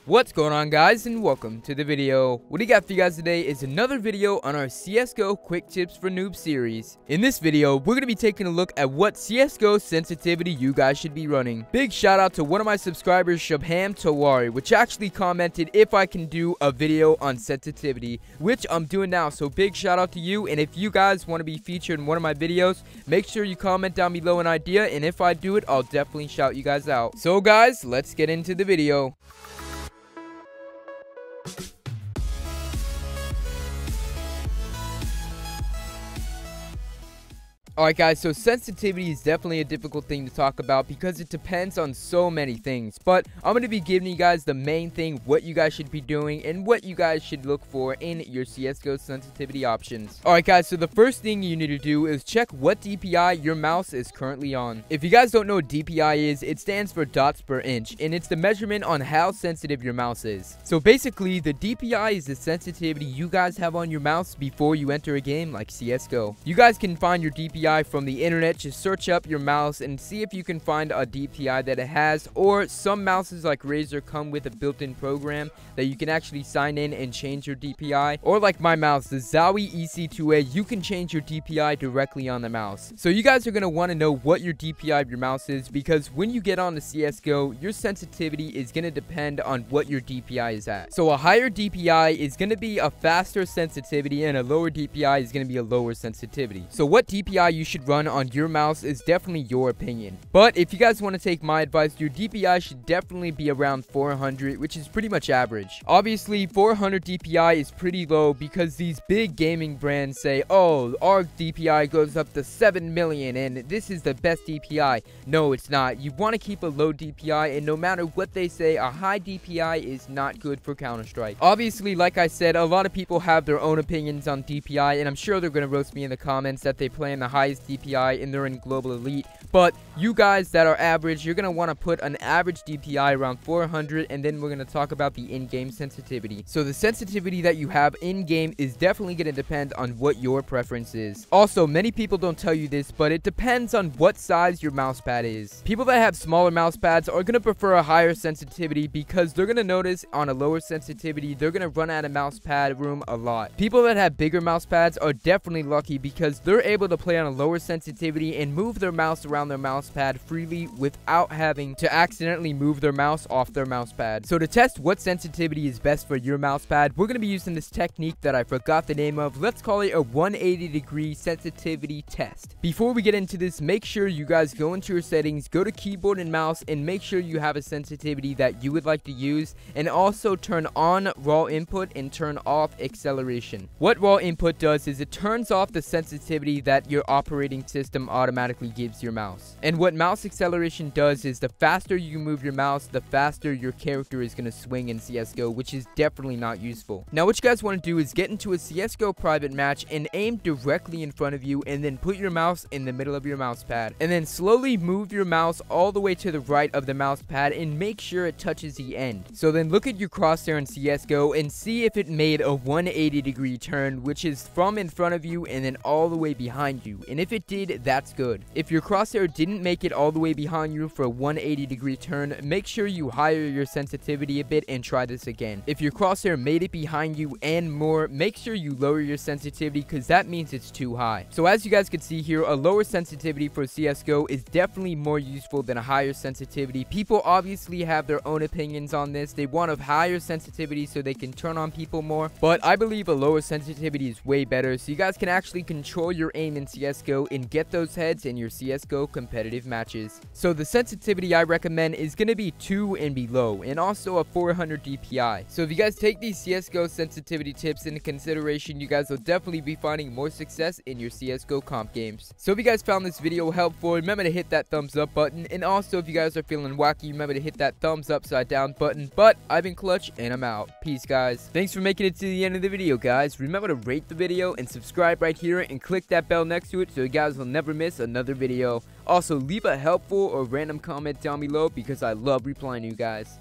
What's going on, guys, and welcome to the video. What I got for you guys today is another video on our CSGO quick tips for noob series. In this video, we're going to be taking a look at what CSGO sensitivity you guys should be running. Big shout out to one of my subscribers, Shabham Tawari, which actually commented if I can do a video on sensitivity, which I'm doing now. So big shout out to you, and if you guys want to be featured in one of my videos, make sure you comment down below an idea, and if I do it, I'll definitely shout you guys out. So guys, let's get into the video. Alright guys, so sensitivity is definitely a difficult thing to talk about because it depends on so many things, but I'm going to be giving you guys the main thing, what you guys should be doing and what you guys should look for in your CSGO sensitivity options. Alright guys, so the first thing you need to do is check what DPI your mouse is currently on. If you guys don't know what DPI is, it stands for dots per inch, and it's the measurement on how sensitive your mouse is. So basically, the DPI is the sensitivity you guys have on your mouse before you enter a game like CSGO. You guys can find your DPI from the internet. Just search up your mouse and see if you can find a DPI that it has, or some mouses like Razer come with a built-in program that you can actually sign in and change your DPI, or like my mouse, the Zowie EC2A, you can change your DPI directly on the mouse. So you guys are going to want to know what your DPI of your mouse is, because when you get on to CSGO, your sensitivity is going to depend on what your DPI is at. So a higher DPI is going to be a faster sensitivity, and a lower DPI is going to be a lower sensitivity. So what DPI you should run on your mouse is definitely your opinion, but if you guys want to take my advice, your DPI should definitely be around 400, which is pretty much average. Obviously 400 DPI is pretty low because these big gaming brands say, oh, our DPI goes up to 7 million and this is the best DPI. No, it's not. You want to keep a low DPI, and no matter what they say, a high DPI is not good for Counter-Strike. Obviously, like I said, a lot of people have their own opinions on DPI, and I'm sure they're going to roast me in the comments that they play in the highest DPI and they're in Global Elite, but you guys that are average, you're going to want to put an average DPI around 400, and then we're going to talk about the in-game sensitivity. So the sensitivity that you have in-game is definitely going to depend on what your preference is. Also, many people don't tell you this, but it depends on what size your mouse pad is. People that have smaller mouse pads are going to prefer a higher sensitivity because they're going to notice on a lower sensitivity, they're going to run out of mouse pad room a lot. People that have bigger mouse pads are definitely lucky because they're able to play on a lower sensitivity and move their mouse around their mouse pad freely without having to accidentally move their mouse off their mouse pad. So to test what sensitivity is best for your mouse pad, we're going to be using this technique that I forgot the name of. Let's call it a 180-degree sensitivity test. Before we get into this, make sure you guys go into your settings, go to keyboard and mouse, and make sure you have a sensitivity that you would like to use, and also turn on raw input and turn off acceleration. What raw input does is it turns off the sensitivity that your operating system automatically gives your mouse. And what mouse acceleration does is the faster you move your mouse, the faster your character is going to swing in CSGO, which is definitely not useful. Now what you guys want to do is get into a CSGO private match and aim directly in front of you, and then put your mouse in the middle of your mouse pad, and then slowly move your mouse all the way to the right of the mouse pad and make sure it touches the end. So then look at your crosshair in CSGO and see if it made a 180-degree turn, which is from in front of you and then all the way behind you. And if it did, that's good. If your crosshair didn't make it all the way behind you for a 180-degree turn, make sure you higher your sensitivity a bit and try this again. If your crosshair made it behind you and more, make sure you lower your sensitivity because that means it's too high. So as you guys can see here, a lower sensitivity for CSGO is definitely more useful than a higher sensitivity. People obviously have their own opinions on this. They want a higher sensitivity so they can turn on people more, but I believe a lower sensitivity is way better, so you guys can actually control your aim in CSGO and get those heads in your CSGO competitive matches. So the sensitivity I recommend is going to be 2 and below, and also a 400 DPI. So if you guys take these CSGO sensitivity tips into consideration, you guys will definitely be finding more success in your CSGO comp games. So if you guys found this video helpful, remember to hit that thumbs up button, and also if you guys are feeling wacky, remember to hit that thumbs upside down button. But I've been Clutch, and I'm out. Peace, guys. Thanks for making it to the end of the video, guys. Remember to rate the video and subscribe right here and click that bell next to it so you guys will never miss another video. Also, leave a helpful or random comment down below because I love replying to you guys.